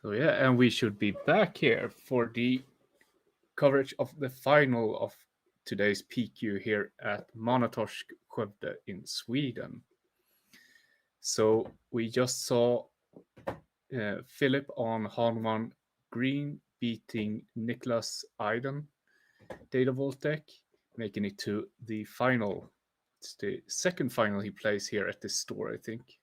So yeah, and we should be back here for the coverage of the final of today's PQ here at Manatorsk Skövde in Sweden. So we just saw Philip on Han 1 green beating Niklas Eiden, Data Vault deck, making it to the final. It's the second final he plays here at this store, I think.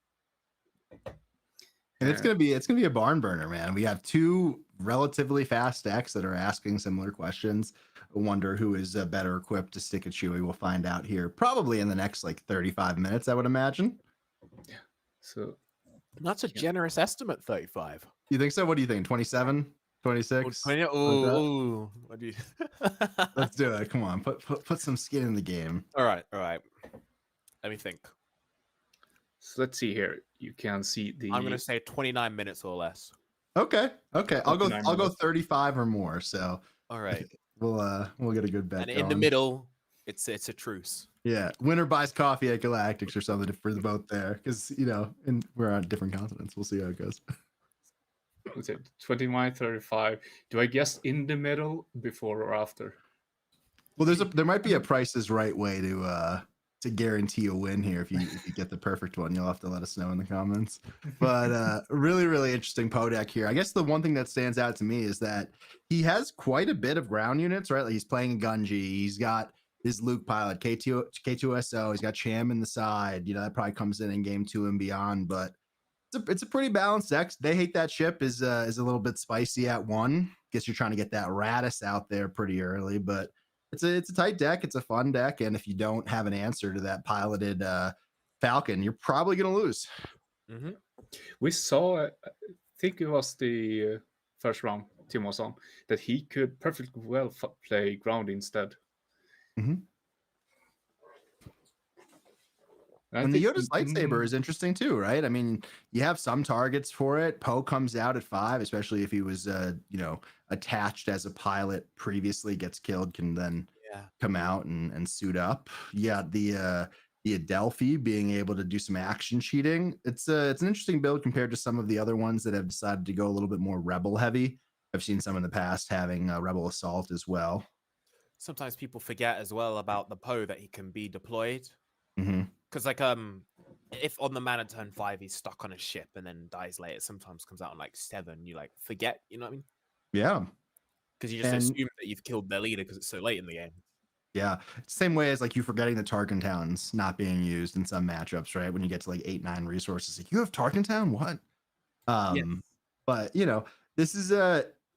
And it's gonna be a barn burner, man. We have two relatively fast decks that are asking similar questions. I wonder who is better equipped to stick at Chewy. We'll find out here probably in the next like 35 minutes, I would imagine. Yeah. So that's a generous estimate, 35. You think so? What do you think? 27? 26? Oh, what do you... Let's do it. Come on, put some skin in the game. All right. Let me think. So let's see here. You can see the. I'm going to say 29 minutes or less. Okay. I'll go 35 or more. So all right, we'll get a good bet. And in the middle, it's a truce. Yeah, winner buys coffee at Galactics or something for the vote there, because we're on different continents. We'll see how it goes. What's it? 29, 35. Do I guess in the middle, before or after? Well, there might be a Price is Right way to guarantee a win here. If you get the perfect one, you'll have to let us know in the comments. But really, really interesting Poe deck here. I guess the one thing that stands out to me is that he has quite a bit of ground units, right? Like he's playing Gunji. He's got his Luke pilot, K2SO. He's got Cham in the side. That probably comes in game 2 and beyond. But it's a pretty balanced deck. They Hate That Ship is a little bit spicy at 1. Guess you're trying to get that Radis out there pretty early, but it's a tight deck. It's a fun deck, and if you don't have an answer to that piloted Falcon, you're probably going to lose. Mm-hmm. We saw, I think it was the first round, Tim was on, that he could perfectly well play ground instead. Mm-hmm. And the Yoda's lightsaber is interesting too, right? I mean, you have some targets for it. Poe comes out at 5, especially if he was, attached as a pilot previously, gets killed, can then come out and suit up. Yeah, the Adelphi being able to do some action cheating. It's an interesting build compared to some of the other ones that have decided to go a little bit more rebel heavy. I've seen some in the past having Rebel Assault as well. Sometimes people forget as well about the Poe that he can be deployed. Mm-hmm. Because if on the mana turn 5 he's stuck on a ship and then dies later, sometimes comes out on 7. You forget, you know what I mean? Yeah. Because you just assume that you've killed their leader because it's so late in the game. Yeah, same way as you forgetting the Tarkin Towns not being used in some matchups, right? When you get to 8-9 resources, you have Tarkin Town, what? Yes. But this is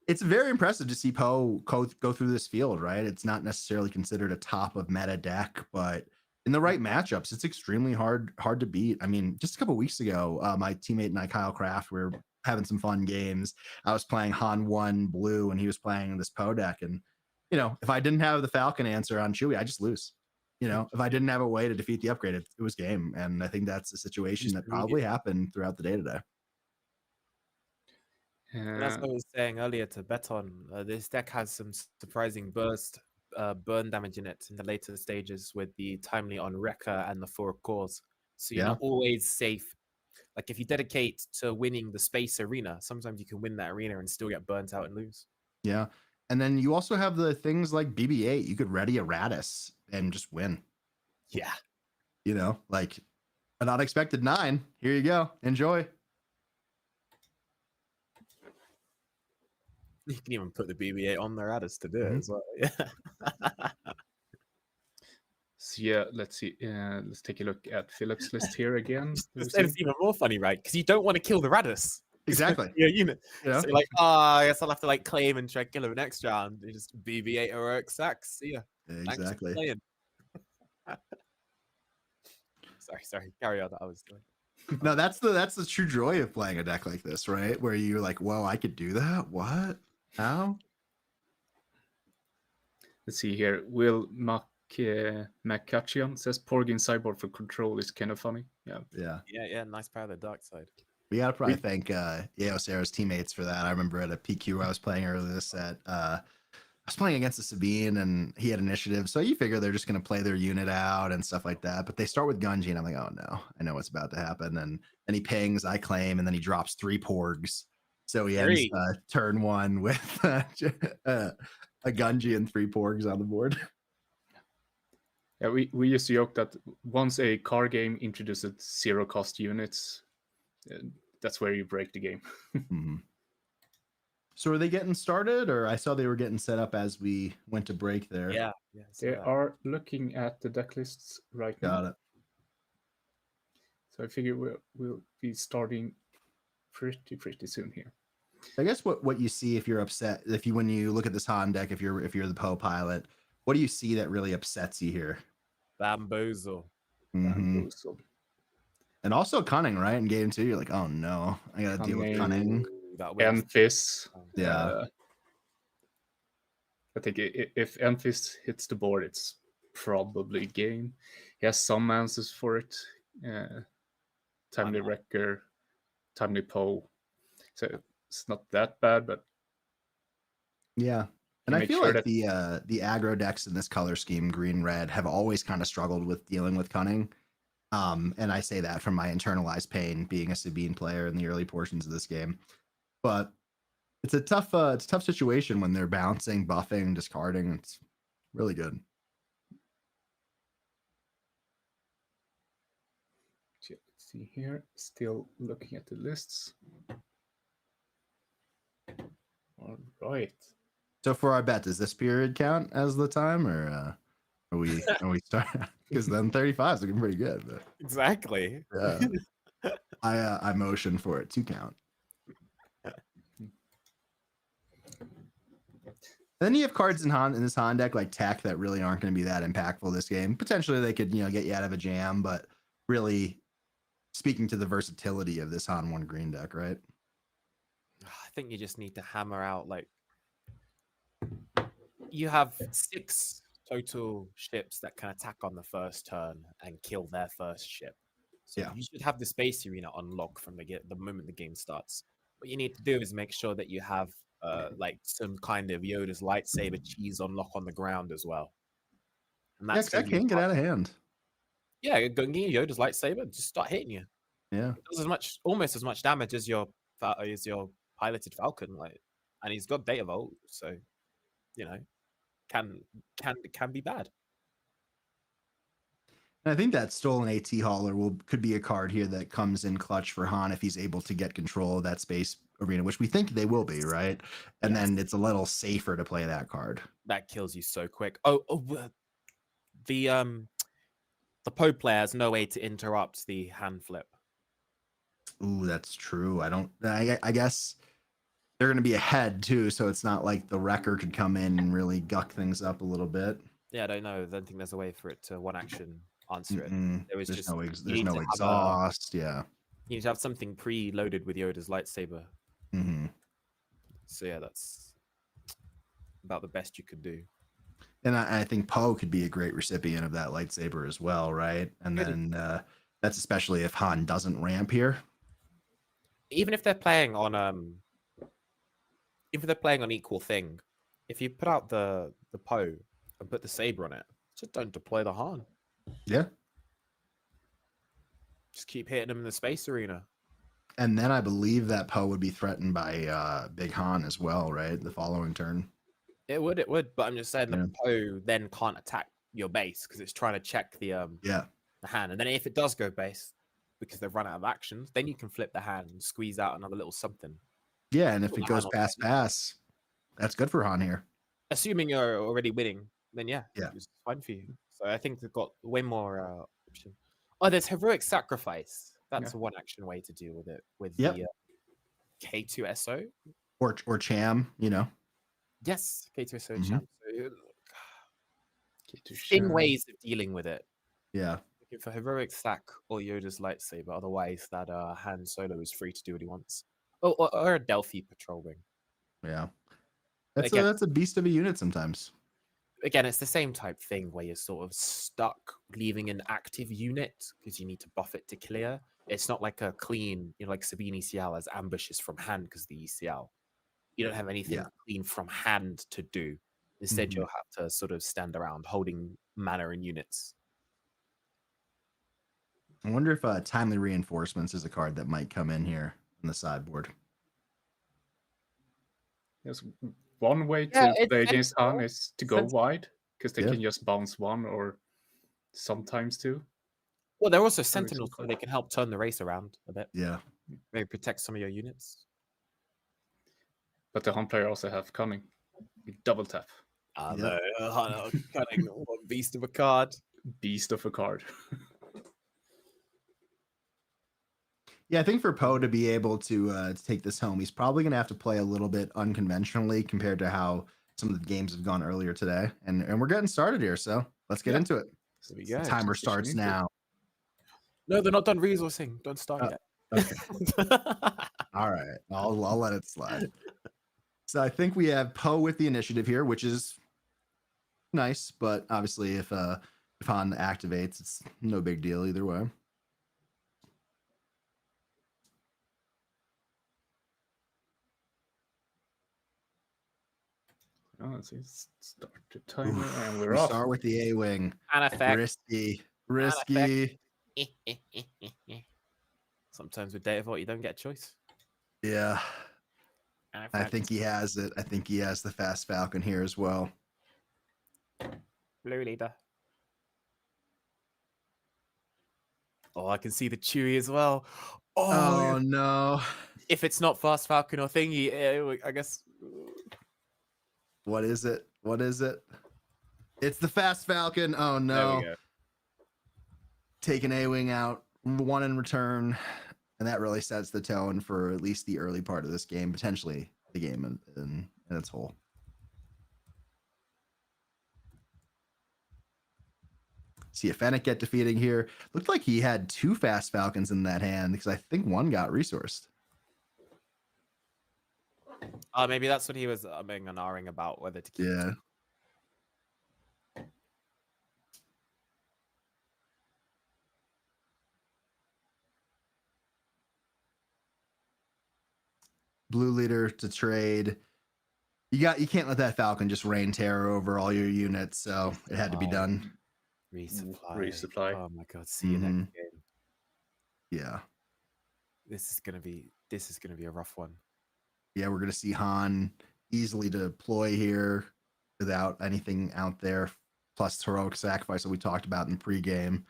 it's very impressive to see Poe go through this field, right? It's not necessarily considered a top of meta deck, but in the right matchups, it's extremely hard to beat. I mean, just a couple of weeks ago, my teammate and I, Kyle Kraft, were having some fun games. I was playing Han 1 blue and he was playing this Poe deck. And, if I didn't have the Falcon answer on Chewy, I just lose. If I didn't have a way to defeat the upgrade, it was game. And I think that's a situation that probably happened throughout the day today. And as I was saying earlier to Beton, this deck has some surprising burn damage in it in the later stages with the timely on Wrecker and the 4 cores. So you're not always safe. Like if you dedicate to winning the space arena, sometimes you can win that arena and still get burnt out and lose. Yeah. And then you also have the things like BB-8. You could ready a Radis and just win. Yeah. Like an unexpected 9. Here you go. Enjoy. You can even put the BB-8 on the Radis to do it as well. Yeah. So yeah, let's see. Let's take a look at Philip's list here again. It's even more funny, right? Because you don't want to kill the Radis. Exactly. Your unit. So you're I guess I'll have to claim and try to kill him next round. You just BB-8 heroic sacks. See ya. Exactly. Sorry. Carry on. I was doing. No, that's the true joy of playing a deck like this, right? Where you're like, whoa, I could do that? What? How? Let's see here. Will McCutcheon says Porgin sideboard for control is kind of funny. Yeah. Nice power of the dark side. We gotta probably thank Yehosera's teammates for that. I remember at a PQ I was playing earlier this set. I was playing against a Sabine and he had initiative, so you figure they're just gonna play their unit out and stuff like that. But they start with Gunji and I'm like, oh no, I know what's about to happen. And then he pings, I claim, and then he drops 3 porgs. So he ends turn 1 with a Gunji and 3 Porgs on the board. Yeah, we used to joke that once a card game introduces 0 cost units, that's where you break the game. Mm-hmm. So are they getting started, or I saw they were getting set up as we went to break there? Yeah. They are looking at the deck lists right now. Got it. So I figure we'll be starting pretty soon here. I guess what you see if you're upset, when you look at this Han deck, if you're the Poe pilot, what do you see that really upsets you here? Bamboozle. Bamboozle. And also cunning, right? In game 2, you're like, oh no, I gotta deal with cunning. Enfys. Yeah. I think if Enfys hits the board, it's probably game. He has some answers for it. Timely Wrecker, Timely Poe. So it's not that bad, but yeah. And I feel like the aggro decks in this color scheme, green red, have always kind of struggled with dealing with cunning. And I say that from my internalized pain being a Sabine player in the early portions of this game. But it's a tough situation when they're bouncing, buffing, discarding. It's really good. Let's see here. Still looking at the lists. All right. So for our bet, does this period count as the time, or are we starting? Because then 35 is looking pretty good. But exactly. Yeah. I motion for it to count. Then you have cards in this Han deck like Tech that really aren't going to be that impactful this game. Potentially they could get you out of a jam, but really speaking to the versatility of this Han 1 green deck, right? I think you just need to hammer out you have 6 total ships that can attack on the first turn and kill their first ship. So you should have the Space Arena unlock from the moment the game starts. What you need to do is make sure that you have some kind of Yoda's lightsaber cheese unlock on the ground as well. And that's that can get out of hand. Yeah, go and get Yoda's lightsaber, just start hitting you. Yeah, it does almost as much damage as your piloted Falcon, and he's got Data Vault, so can be bad. And I think that Stolen AT Hauler could be a card here that comes in clutch for Han if he's able to get control of that Space Arena, which we think they will be, right? And then it's a little safer to play that card. That kills you so quick. The Poe player has no way to interrupt the hand flip. Ooh, that's true. I guess they're going to be ahead too, so it's not like the Wrecker could come in and really guck things up a little bit. Yeah, I don't know. I don't think there's a way for it to one action answer it. There's no exhaust. You need to have something preloaded with Yoda's lightsaber. Mm-hmm. So yeah, that's about the best you could do. And I think Poe could be a great recipient of that lightsaber as well, right? And then that's especially if Han doesn't ramp here. Even if they're playing on equal thing, if you put out the Poe and put the saber on it, just don't deploy the Han. Yeah. Just keep hitting him in the Space Arena. And then I believe that Poe would be threatened by Big Han as well, right? The following turn. It would. But I'm just saying the Poe then can't attack your base because it's trying to check the hand. And then if it does go base because they've run out of actions, then you can flip the hand and squeeze out another little something. Yeah, and if it goes pass, that's good for Han here. Assuming you're already winning, then it's fine for you. So I think they've got way more option. Oh, there's Heroic Sacrifice. That's a one-action way to deal with it with the K2SO. Or Cham, Yes, K2SO Cham. So, ways of dealing with it. Yeah. Looking for Heroic Sack or Yoda's lightsaber. Otherwise, that Han Solo is free to do what he wants. Oh, or a Delphi patrol wing. Yeah. That's a beast of a unit sometimes. Again, it's the same type thing where you're sort of stuck leaving an active unit because you need to buff it to clear. It's not like a clean, like Sabine ECL has ambushes from hand because the ECL. You don't have anything clean from hand to do. Instead, you'll have to sort of stand around holding mana and units. I wonder if Timely Reinforcements is a card that might come in here in the sideboard. Yes, one way Yeah, to it's play against Han sensible. is to go wide, because they Yeah. can just bounce one or sometimes two. Well, they're also Very sentinels, so simple. they can help turn the race around a bit. Yeah. Maybe protect some of your units. But the Han player also have cunning. Double tap. No, cunning, what beast of a card. Beast of a card. Yeah, I think for Poe to be able to take this home, he's probably going to have to play a little bit unconventionally compared to how some of the games have gone earlier today. And we're getting started here, so let's get into it. So we go. The timer starts now. No, they're not done resourcing. Don't start yet. Okay. All right. I'll let it slide. So I think we have Poe with the initiative here, which is nice, but obviously if Han activates, it's no big deal either way. Oh, let's see. Start the timer, and we're We off. start with the A-wing. An effect. Risky. Sometimes with data vault, you don't get a choice. Yeah. I think he has it. I think he has the fast Falcon here as well. Blue leader. Oh, I can see the Chewie as well. Oh no. If it's not fast Falcon or thingy, I guess. What is it? What is it? It's the fast Falcon. Oh no. There we go. Take an A-wing out, one in return, and that really sets the tone for at least the early part of this game, potentially the game in its whole. See a Fennec get defeating here. Looked like he had 2 fast Falcons in that hand because I think one got resourced. Maybe that's what he was being and ahhing about, whether to keep. Yeah. Blue leader to trade. You can't let that Falcon just rain terror over all your units, so it had to be done. Resupply. Oh my god, see you next game. Yeah. This is gonna be a rough one. Yeah, we're gonna see Han easily deploy here without anything out there, plus heroic sacrifice that we talked about in the pregame.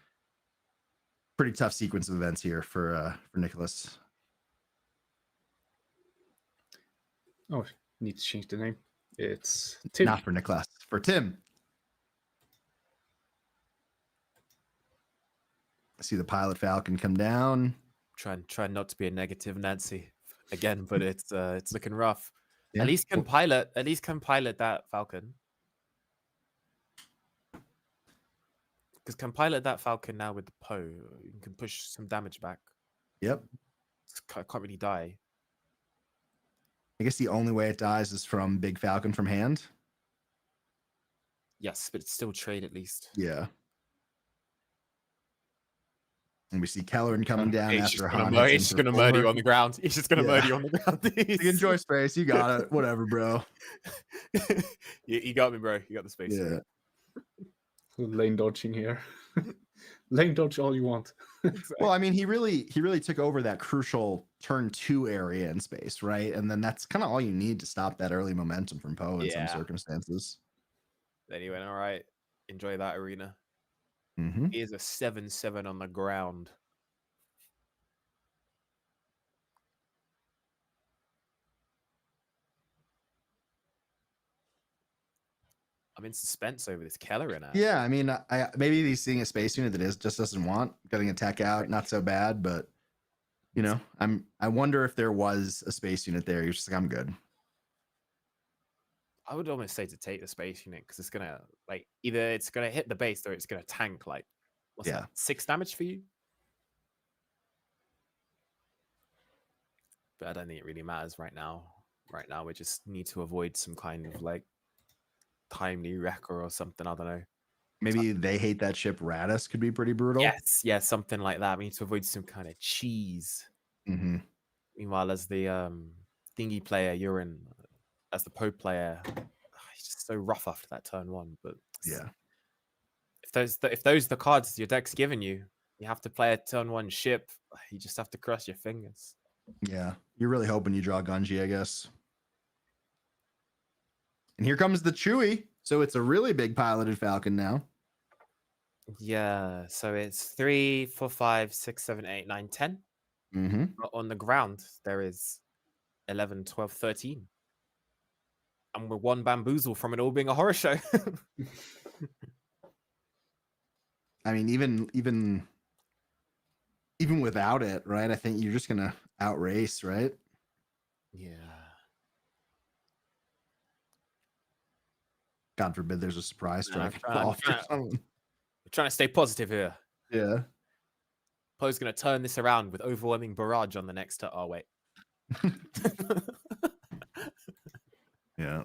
Pretty tough sequence of events here for Nicholas. Oh, need to change the name. It's Tim. Not for Nicholas, for Tim. See the pilot Falcon come down. Try not to be a negative Nancy again, but it's looking rough. Yeah. At least can pilot that Falcon. Because can pilot that Falcon now with the Poe, you can push some damage back. Yep. Can't really die. I guess the only way it dies is from Big Falcon from hand. Yes, but it's still trade at least. Yeah. And we see Kelleran coming down after Han. He's just gonna murder you on the ground. He's just gonna murder you on the ground. Enjoy space. You got it. Whatever, bro. You got me, bro. You got the space. Yeah. Lane dodging here. Lane dodge all you want. Exactly. Well, I mean, he really took over that crucial turn 2 area in space, right? And then that's kind of all you need to stop that early momentum from Poe in some circumstances. Then he went, all right, enjoy that arena. Mm-hmm. He is a 7-7 on the ground. I'm in suspense over this Kelleran. Yeah, I mean, I maybe he's seeing a space unit that just doesn't want getting a tech out, not so bad, but you know, I wonder if there was a space unit there. You're just like, I'm good. I would almost say to take the space unit because it's gonna either it's gonna hit the base or it's gonna tank what's that, 6 damage for you. But I don't think it really matters right now. Right now, we just need to avoid some kind of timely wrecker or something. I don't know. Maybe they hate that ship. Radis could be pretty brutal. Yes, something like that. We need to avoid some kind of cheese. Mm-hmm. Meanwhile, as the thingy player, as the Poe player, he's just so rough after that turn 1. But yeah, if those are the cards your deck's giving you, you have to play a turn 1 ship. You just have to cross your fingers. Yeah, you're really hoping you draw Gunji, I guess. And here comes the Chewy. So it's a really big piloted Falcon now. Yeah, so it's 3, 4, 5, 6, 7, 8, 9, 10. Mm-hmm. But on the ground, there is 11, 12, 13. And we're one bamboozle from it all being a horror show. I mean, even without it, right? I think you're just gonna outrace, right? Yeah. God forbid there's a surprise Nah, strike. I'm trying to stay positive here. Yeah. Poe's going to turn this around with overwhelming barrage on the next turn. Oh, wait. Yeah.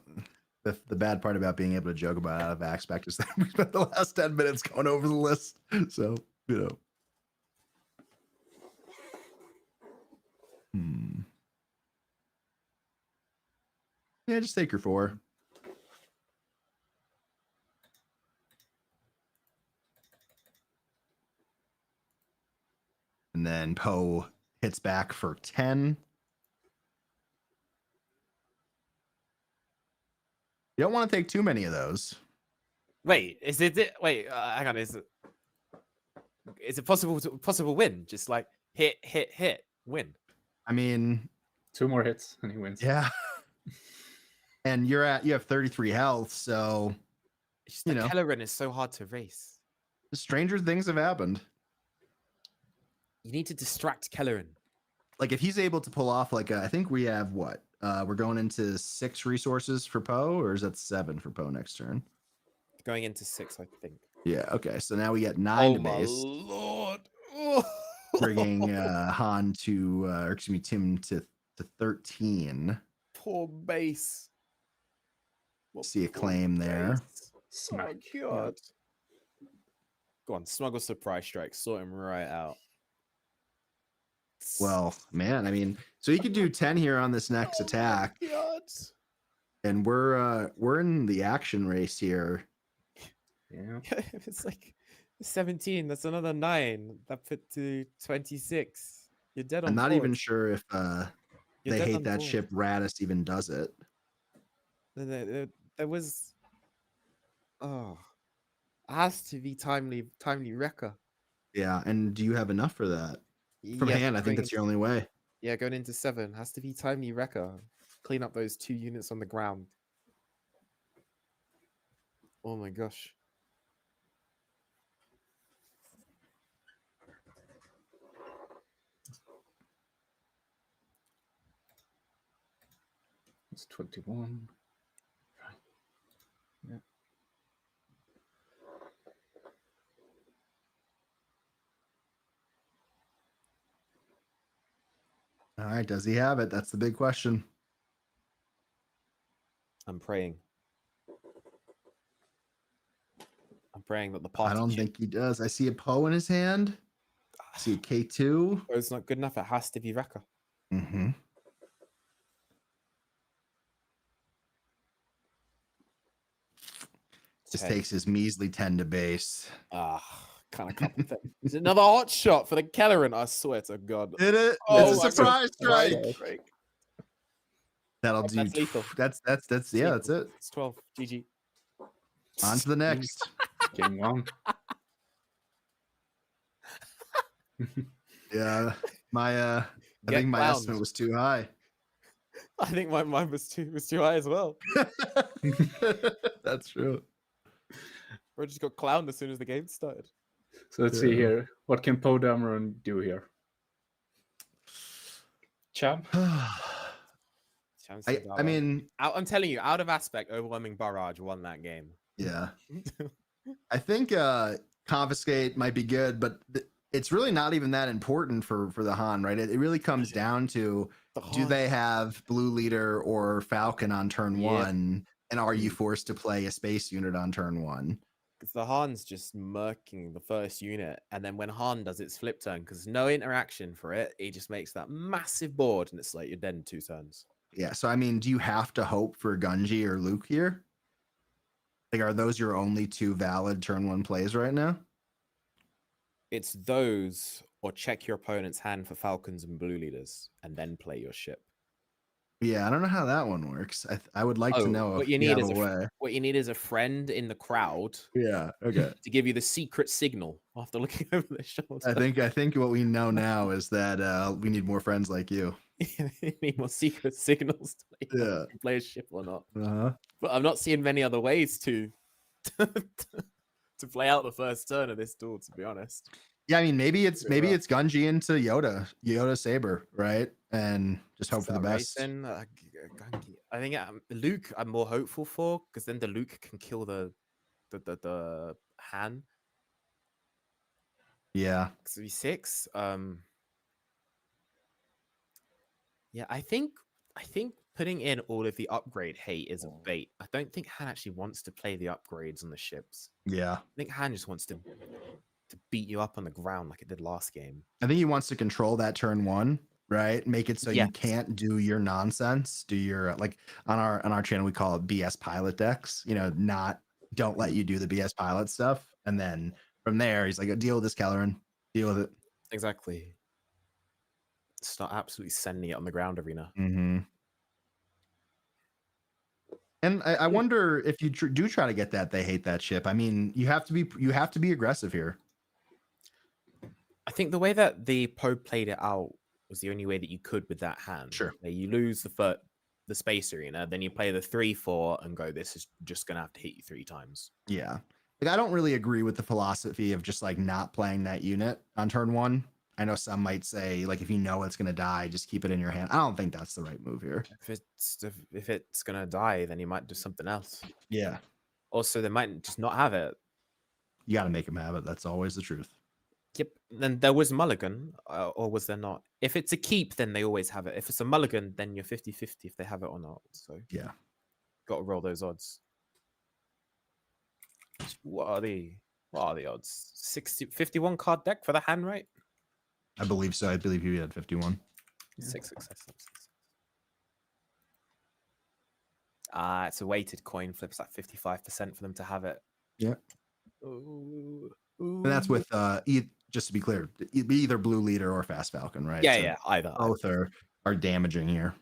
The bad part about being able to joke about out of aspect is that we spent the last 10 minutes going over the list. So, you know. Yeah, just take your 4. And then Poe hits back for 10. You don't want to take too many of those. Wait, is it? Wait, hang on. Is it possible win? Just like hit, win. I mean, 2 more hits and he wins. yeah. And you have 33 health, so It's just the Kellerin is so hard to race. Stranger things have happened. You need to distract Kellerin. Like if he's able to pull off I think we have what? We're going into 6 resources for Poe, or is that 7 for Poe next turn? Going into 6, I think. Yeah, okay. So now we get 9 to my base. lord. Bringing Han to or excuse me, Tim to 13. Poor base. See a claim there. So cute. Go on, smuggle surprise strike. Sort him right out. Well, man, I mean, so he could do 10 here on this next attack. And we're in the action race here. Yeah. It's like 17. That's another 9. That put to 26. You're dead on I'm not board. even sure if they hate that ship Radis even does it. There was it has to be timely wrecker. Yeah, and do you have enough for that? From hand, I think that's your only way. Yeah, going into 7 has to be timely wrecker. Clean up those 2 units on the ground. Oh my gosh. It's 21. Yeah. All right, does he have it? That's the big question. I'm praying. I'm praying that the party. I don't think he does. I see a Poe in his hand. I see a K2. Oh, it's not good enough. It has to be wrecker. Mm-hmm. Just takes his measly 10 to base. Kind of complicated. Is it another hot shot for the Kellerin? I swear to God. Did it? Oh, it's a surprise strike. That'll Oh, do. that's lethal. That's yeah, that's it. It's 12. GG. On to the next. Game 1. Yeah. I think my estimate was too high. I think mine was too high as well. That's true. Bro just got clowned as soon as the game started. So let's see here. What can Poe Dameron do here? Champ? I mean, I'm telling you, out of aspect, overwhelming barrage won that game. Yeah. I think confiscate might be good, but it's really not even that important for the Han, right? It really comes down to do they have blue leader or Falcon on turn 1, and are you forced to play a space unit on turn 1? Because the Han's just murking the first unit, and then when Han does its flip turn, because no interaction for it, he just makes that massive board, and it's like you're dead in 2 turns. Yeah, so I mean, do you have to hope for Gunji or Luke here? Like, are those your only 2 valid turn 1 plays right now? It's those, or check your opponent's hand for Falcons and blue leaders, and then play your ship. Yeah, I don't know how that one works. I would like to know what if you you need have is a way. what you need is a friend in the crowd Yeah. Okay. to give you the secret signal after looking over the shoulder. I think what we know now is that we need more friends like you. You need more secret signals to play a ship or not. Uh-huh. But I'm not seeing many other ways to play out the first turn of this duel, to be honest. Yeah, I mean, maybe it's Gunji into Yoda Saber, right? And just hope for the best. I think Luke, I'm more hopeful for, because then the Luke can kill the Han. Yeah. 6. Yeah, I think putting in all of the upgrade hate is a bait. I don't think Han actually wants to play the upgrades on the ships. Yeah. I think Han just wants to beat you up on the ground like it did last game. I think he wants to control that turn 1, right? Make it so you can't do your nonsense. Do your, like on our channel we call it BS pilot decks. You know, don't let you do the BS pilot stuff, and then from there he's like, deal with this, Kelleran. Deal with it. Exactly. Start absolutely sending it on the ground arena. Mm-hmm. And I wonder if you do try to get that, they hate that ship. I mean, you have to be aggressive here. I think the way that the Poe played it out was the only way that you could with that hand. Sure. You lose the space arena, then you play the 3/4 and go, this is just gonna have to hit you 3 times. Yeah. Like, I don't really agree with the philosophy of just like not playing that unit on turn 1. I know some might say, like, if you know it's gonna die, just keep it in your hand. I don't think that's the right move here. If it's gonna die, then you might do something else. Yeah. Also, they might just not have it. You got to make them have it. That's always the truth. Yep. Then there was mulligan, or was there not? If it's a keep, then they always have it. If it's a mulligan, then you're 50-50 if they have it or not. So yeah, got to roll those odds. What are the odds? 51 card deck for the hand, right? I believe so. I believe you had 51. 6 successes. It's a weighted coin flip. It's like 55% for them to have it. Yeah. Ooh. And that's with just to be clear, be either Blue Leader or Fast Falcon, right? Yeah, so yeah, either. Both are damaging here.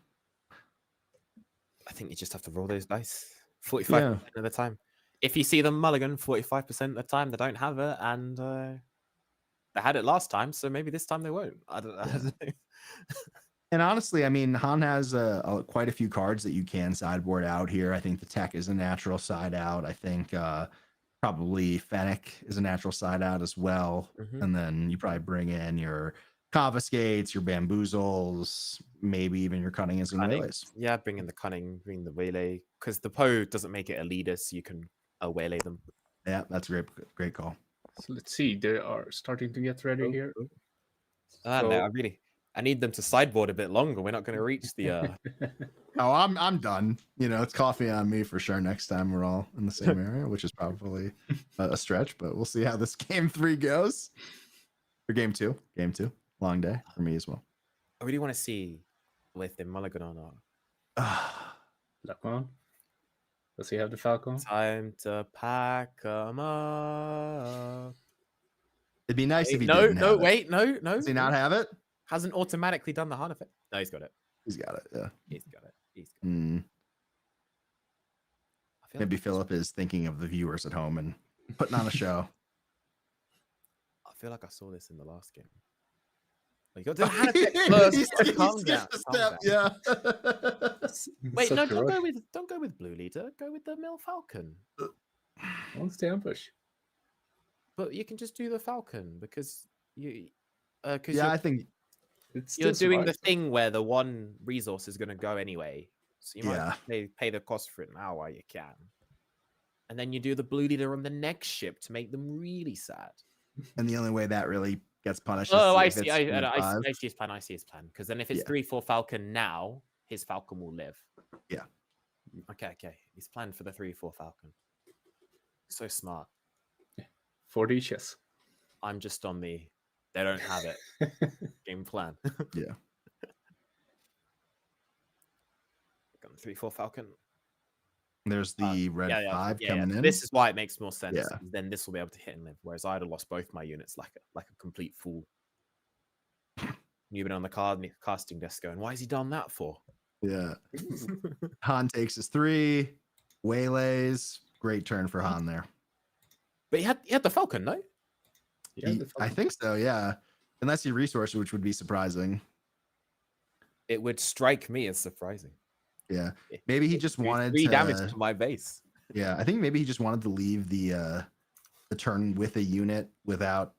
I think you just have to roll those dice 45% of the time. If you see them mulligan 45% of the time, they don't have it, and they had it last time, so maybe this time they won't. I don't know. And honestly, I mean, Han has quite a few cards that you can sideboard out here. I think the Tech is a natural side out. I think probably Fennec is a natural side out as well. Mm-hmm. And then you probably bring in your Confiscates, your Bamboozles, maybe even your Cunning and Waylays. Yeah, bring in the Cunning, bring the Waylay, because the Poe doesn't make it a leader, so you can waylay them. Yeah, that's a great call. So let's see, they are starting to get ready here. No, I need them to sideboard a bit longer. We're not going to reach the. Oh, I'm done. You know, it's coffee on me for sure. Next time we're all in the same area, which is probably a stretch, but we'll see how this game 3 goes. Or game 2, long day for me as well. I really want to see with the mulligan or not. Look on. Does he have the Falcon? Time to pack them up. It'd be nice if he didn't. No. Does he not have it? Hasn't automatically done the Han effect. No, he's got it. He's got it. Yeah. He's got it. Maybe Philip is thinking of the viewers at home and putting on a show. I feel like I saw this in the last game. You got the Han effect first. Calm down. Yeah. Wait, no, don't go with Blue Leader. Go with the Mill Falcon. What's the ambush? But you can just do the Falcon because you. I think you're doing the thing where the one resource is going to go anyway, so you might pay the cost for it now while you can, and then you do the Blue Leader on the next ship to make them really sad. And the only way that really gets punished. I see his plan. Because then if it's 3/4 Falcon now, his Falcon will live. Yeah. Okay. He's planned for the 3/4 Falcon. So smart. 4D chess. I'm just on the. They don't have it. Game plan. Yeah. Got the 3/4 Falcon. There's the red 5 coming in. This is why it makes more sense. Yeah. Then this will be able to hit and live. Whereas I'd have lost both my units like a complete fool. You've been on the casting desk going, why has he done that for? Yeah. Han takes his 3, waylays. Great turn for Han there. But he had the Falcon, no? I think so, yeah. Unless he resourced, which would be surprising. It would strike me as surprising. Yeah. Maybe he just wanted 3 to damage to my base. Yeah, I think maybe he just wanted to leave the turn with a unit without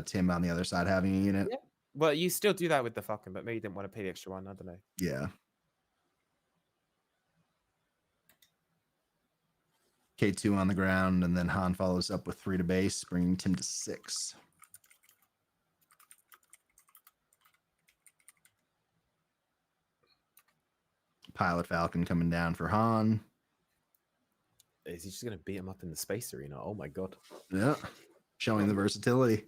Tim on the other side having a unit. Yeah. Well, you still do that with the Falcon, but maybe you didn't want to pay the extra 1. I don't know. Yeah. K2 on the ground, and then Han follows up with 3 to base, bringing Tim to 6. Pilot Falcon coming down for Han. Is he just going to beat him up in the space arena? Oh my god. Yeah. Showing the versatility.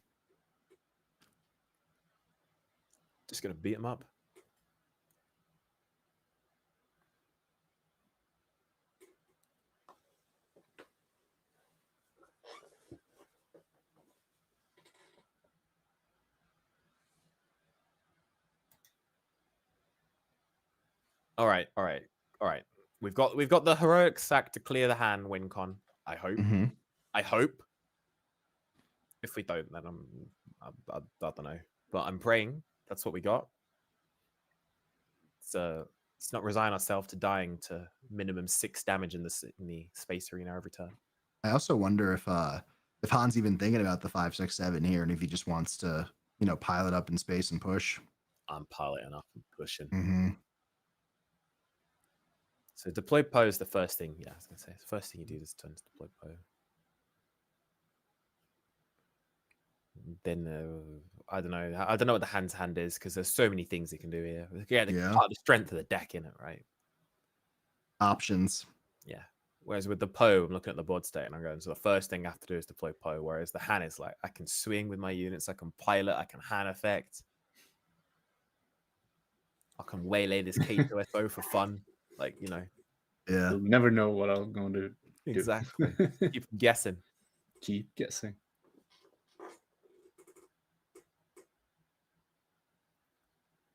Just going to beat him up. All right. We've got the heroic sack to clear the hand win con. I hope. Mm-hmm. I hope. If we don't, then I don't know. But I'm praying. That's what we got. So let's not resign ourselves to dying to minimum 6 damage in the space arena every turn. I also wonder if Han's even thinking about the 5, 6, 7 here, and if he just wants to, pile it up in space and push. I'm piloting up and pushing. Mm-hmm. So deploy Poe is the first thing. Yeah, I was gonna say the first thing you do this turn is deploy Poe. Then I don't know what the hand's hand is because there's so many things it can do here. Yeah, part of the strength of the deck in it, right? Options. Yeah. Whereas with the Poe, I'm looking at the board state and I'm going, so the first thing I have to do is deploy Poe. Whereas the hand is like, I can swing with my units, I can pilot, I can hand effect. I can waylay this K2SO for fun. Like, Yeah. You'll never know what I'm going to do. Exactly. Keep guessing. Keep guessing.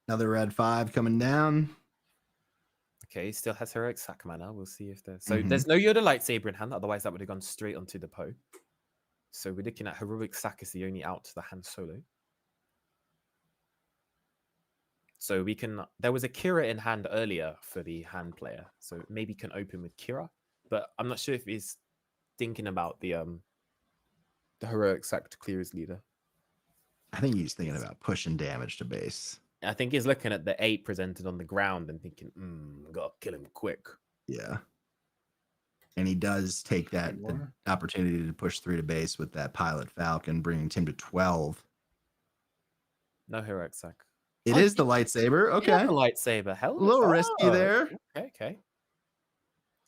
Another red 5 coming down. Okay, he still has heroic sack mana. We'll see if there's there's no Yoda lightsaber in hand, otherwise that would have gone straight onto the Poe. So we're looking at heroic sack as the only out to the hand solo. So we can there was a Kira in hand earlier for the hand player. So maybe can open with Kira, but I'm not sure if he's thinking about the heroic sack to clear his leader. I think he's thinking about pushing damage to base. I think he's looking at the 8 presented on the ground and thinking, gotta kill him quick. Yeah. And he does take that opportunity to push 3 to base with that pilot Falcon, bringing Tim to 12. No heroic sack. It is the lightsaber. Okay. The lightsaber. Hell, a little risky there. Okay.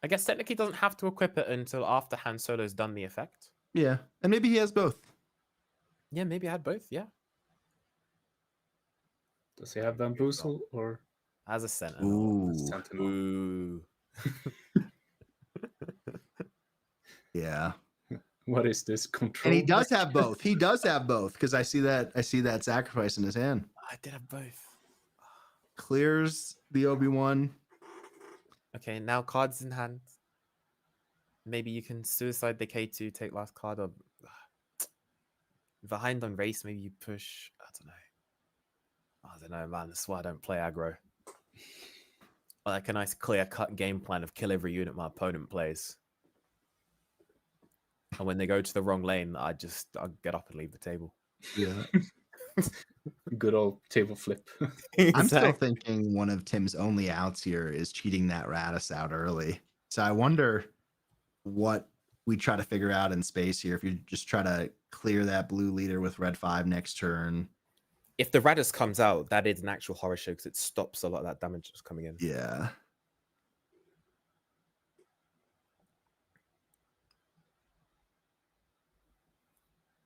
I guess technically doesn't have to equip it until after Han Solo's done the effect. Yeah. And maybe he has both. Yeah, maybe I had both. Yeah. Does he have Bamboozle or as a Sentinel? Ooh. Yeah. What is this control? And he does have both. He does have both because I see that sacrifice in his hand. I did have both. Clears the Obi-Wan. Okay, now cards in hand. Maybe you can suicide the K2, take last card, or behind on race, maybe you push. I don't know, man. That's why I don't play aggro. I like a nice clear-cut game plan of kill every unit my opponent plays. And when they go to the wrong lane, I'll get up and leave the table. Yeah. Good old table flip. I'm still thinking one of Tim's only outs here is cheating that Radis out early. So I wonder what we try to figure out in space here. If you just try to clear that blue leader with red 5 next turn. If the Radis comes out, that is an actual horror show because it stops a lot of that damage that's coming in. Yeah.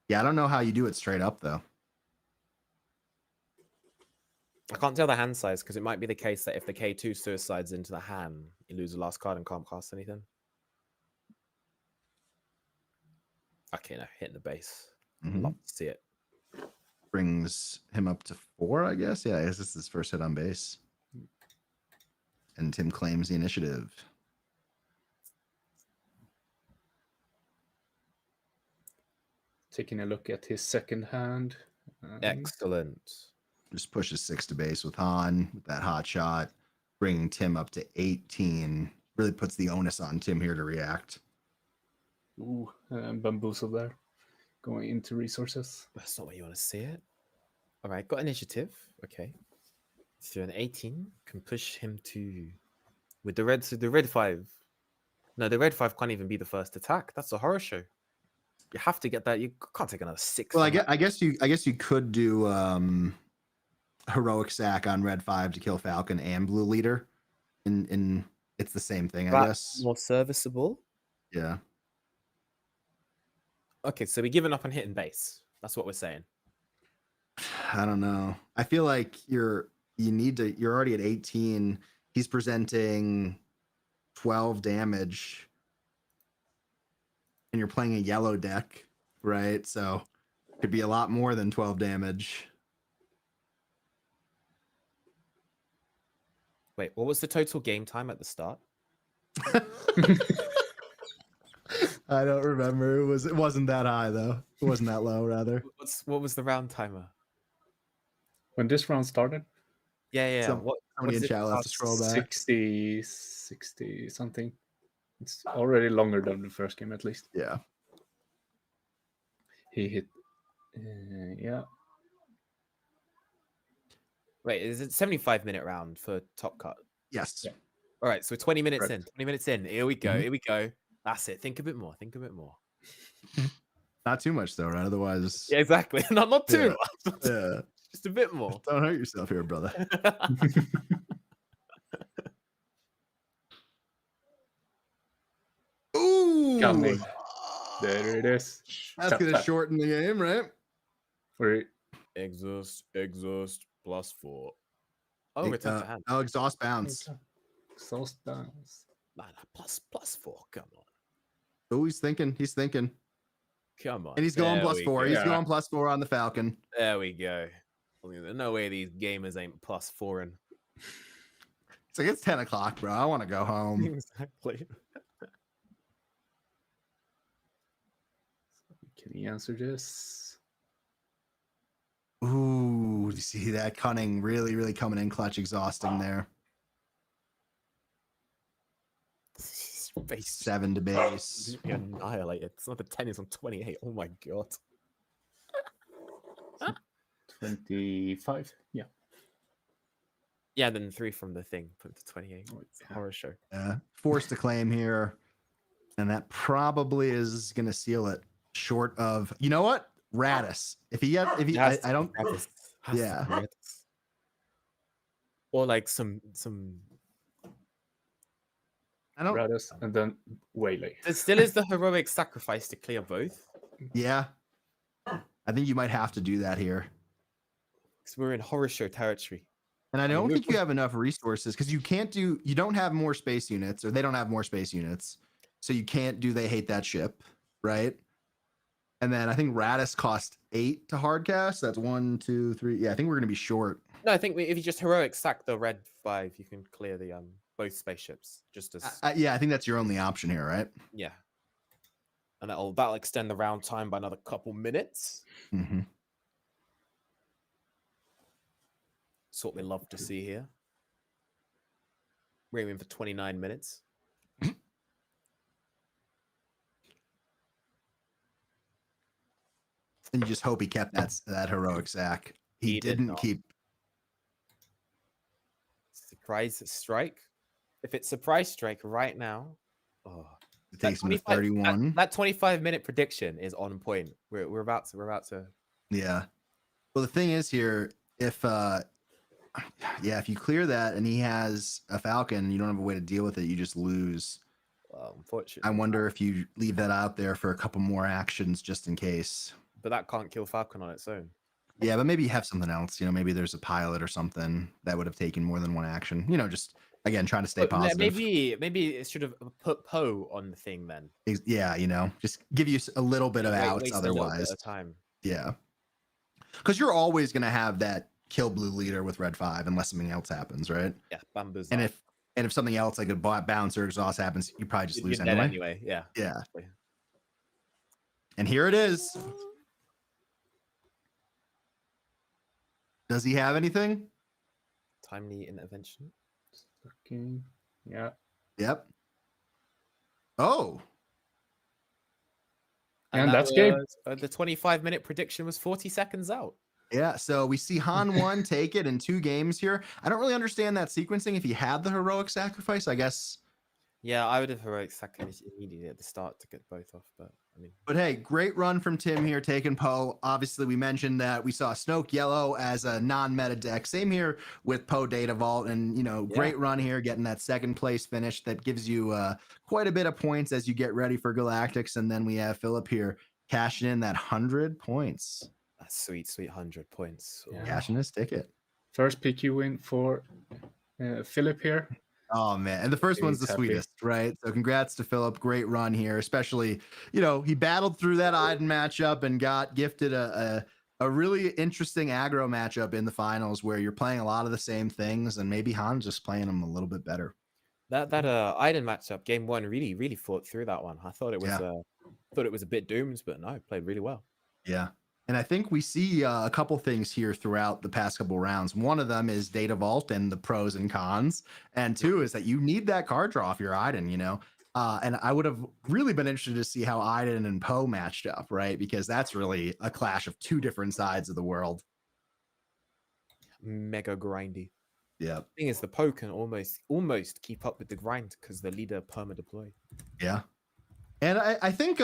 Yeah, I don't know how you do it straight up, though. I can't tell the hand size because it might be the case that if the K2 suicides into the hand, you lose the last card and can't cast anything. Okay, no, hitting the base. Love to see it. Brings him up to 4, I guess. Yeah, I guess this is his first hit on base. and Tim claims the initiative. Taking a look at his second hand. Excellent. Just pushes 6 to base with Han with that hot shot, bringing Tim up to 18. Really puts the onus on Tim here to react. Ooh, bamboozle there. Going into resources. That's not where you want to see it. All right, got initiative. Okay. So an 18 can push him to with the red. So the red 5. No, the red 5 can't even be the first attack. That's a horror show. You have to get that. You can't take another 6. Well, I guess you could do heroic sack on red 5 to kill Falcon and blue leader. In it's the same thing, I guess. More serviceable. Yeah. Okay, so we're giving up on hitting base. That's what we're saying. I don't know. I feel like you're already at 18. He's presenting 12 damage. And you're playing a yellow deck, right? So it could be a lot more than 12 damage. Wait, what was the total game time at the start? I don't remember. It wasn't that high though. It wasn't that low, rather. What was the round timer? When this round started? Yeah. Somebody in chat will have to scroll back. 60 something. It's already longer than the first game, at least. Yeah. He hit. Yeah. Wait, is it 75-minute round for top cut? Yes. Yeah. All right, so 20 minutes Correct. in. 20 minutes in. Here we go. Mhm. Here we go. That's it. Think a bit more. Not too much though, right? Otherwise, Yeah, exactly. Not too Yeah. much. yeah. Just a bit more. Don't hurt yourself here, brother. Ooh, Got me. There it is. that's Tap, gonna tap. shorten the game, right? For Exhaust +4. Oh, return to hand. Exhaust bounce. Exhaust bounce. Nah, +4. Come on. Oh, he's thinking. Come on. And he's going There +4. we go. He's Yeah. going +4 on the Falcon. There we go. There's no way these gamers ain't +4ing. It's like, it's 10 o'clock, bro. I want to go home. Exactly. Can he answer this? Ooh, do you see that cunning really, really coming in clutch, exhausting there? Base 7 to base. be annihilated. It's not the 10 is on 28. Oh my god. 25. Yeah. Yeah, then 3 from the thing. Put it to 28. Oh, It's a yeah. horror show. Forced to claim here. And that probably is going to seal it short of, you know what? Radis. I don't, yeah. Or like some I don't, Radis and then Waylay. there still is the heroic sacrifice to clear both. yeah. I think you might have to do that here. Because we're in horror show territory. And I don't think you have enough resources because you don't have more space units, or they don't have more space units. So you can't do they hate that ship, right? And then I think Radis cost 8 to hardcast. That's 1, 2, 3. Yeah, I think we're gonna be short. No, I think if you just heroic sack the red 5, you can clear the both spaceships. Just as Yeah, I think that's your only option here, right? yeah. And that'll extend the round time by another couple minutes. Mm-hmm. That's what we love to see here. We're aiming for 29 minutes. And you just hope he kept that heroic sack. He He did didn't not. keep. Surprise strike. If it's surprise strike right now, It takes him to 31. That 25-minute prediction is on point. We're about to. Yeah. Well, the thing is here, if you clear that and he has a Falcon and you don't have a way to deal with it, you just lose. Unfortunately, I wonder if you leave that out there for a couple more actions just in case. but that can't kill Falcon on its own. Yeah, but maybe you have something else. Maybe there's a pilot or something that would have taken more than one action. Just again trying to stay But positive. maybe it should have put Poe on the thing then. Yeah, just give you a little bit of outs Waste a little bit otherwise. of time. Yeah. Because you're always going to have that kill blue leader with red 5 unless something else happens, right? Yeah, bamboos. And And if something else like a bounce or exhaust happens, you probably just lose You're dead anyway. Yeah. Yeah. And here it is. Does he have anything? Timely intervention. Okay. Yeah. Yep. Oh. And that's game. The 25-minute prediction was 40 seconds out. Yeah, so we see Han 1 take it in 2 games here. I don't really understand that sequencing. If he had the heroic sacrifice, I guess. Yeah, I would have heroic sacrifice immediately at the start to get both off, but I mean. But hey, great run from Tim here, taking Poe. Obviously, we mentioned that we saw Snoke Yellow as a non-meta deck. Same here with Poe Data Vault, and great run here, getting that second place finish. That gives you quite a bit of points as you get ready for Galactics. And then we have Philip here cashing in that 100 points. That's sweet 100 points. Yeah. Cashing his ticket. First PQ win for Philip here. Oh man, and the first one's the sweetest, right? So congrats to Philip. Great run here, especially he battled through that Iden matchup and got gifted a really interesting aggro matchup in the finals where you're playing a lot of the same things, and maybe Han's just playing them a little bit better. That Iden matchup, game 1, really fought through that one. I thought it was a bit doomed, but no, played really well. Yeah. And I think we see a couple things here throughout the past couple rounds. One of them is Data Vault and the pros and cons. And 2 is that you need that card draw off your Iden, and I would have really been interested to see how Iden and Poe matched up, right? Because that's really a clash of 2 different sides of the world. Mega grindy. Yeah. The thing is, the Poe can almost keep up with the grind because the leader perma deploy. Yeah. And I think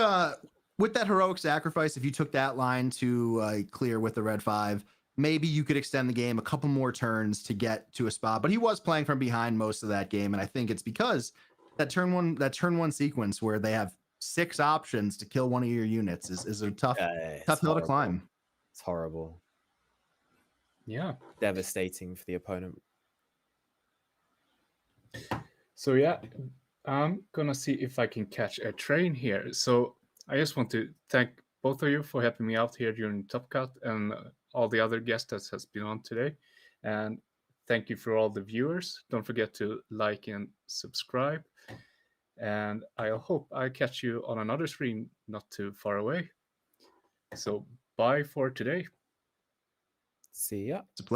with that heroic sacrifice, if you took that line to clear with the red 5, maybe you could extend the game a couple more turns to get to a spot. But he was playing from behind most of that game, and I think it's because that turn one sequence where they have 6 options to kill one of your units is a tough hill to climb. It's horrible. Yeah. Devastating for the opponent. So yeah, I'm gonna see if I can catch a train here. So I just want to thank both of you for helping me out here during Top Cut and all the other guests that has been on today. And thank you for all the viewers. Don't forget to like and subscribe. And I hope I catch you on another stream not too far away. So bye for today. See ya. It's a pleasure.